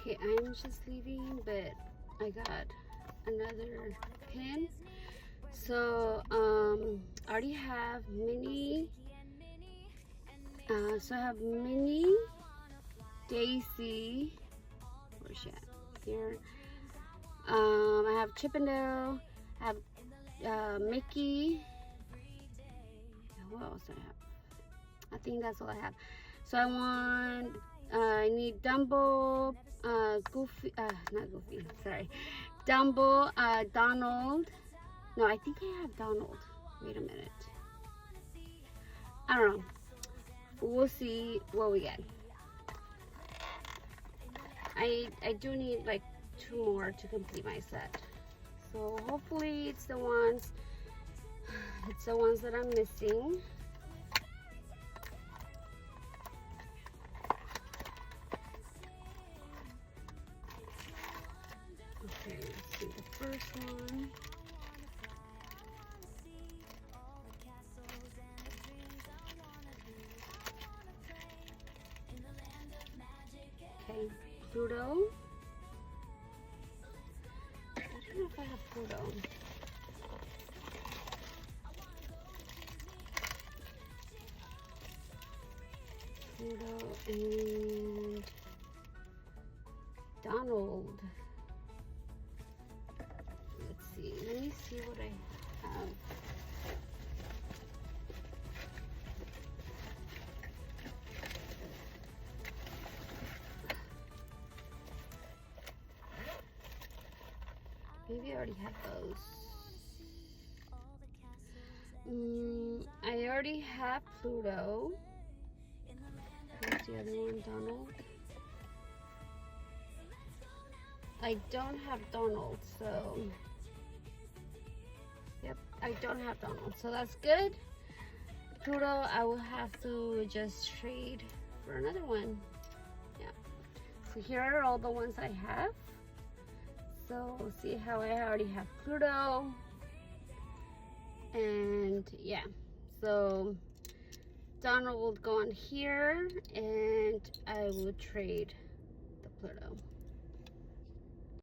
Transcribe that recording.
Okay, I'm just leaving, but I got another pin. So I already have Minnie. So I have Minnie, Daisy. Where's she at? Here. I have Chippendale. I have Mickey. What else do I have? I think that's all I have. So I need Dumbo, Goofy, not Goofy, sorry. Dumbo, Donald. No, I think I have Donald. Wait a minute. I don't know. We'll see what we get. I do need like 2 more to complete my set. So hopefully it's the ones that I'm missing. Okay, let's see the first one. Okay, Pluto. I don't know if I have Pluto. Pluto and Donald. Let's see. Let me see what I have. Maybe I already have those. I already have Pluto. Where's the other one? Donald. I don't have Donald, so yep, I don't have Donald, so that's good. Pluto, I will have to just trade for another one. Yeah. So here are all the ones I have. So see how I already have Pluto. And yeah, so Donald will go on here and I will trade the Pluto.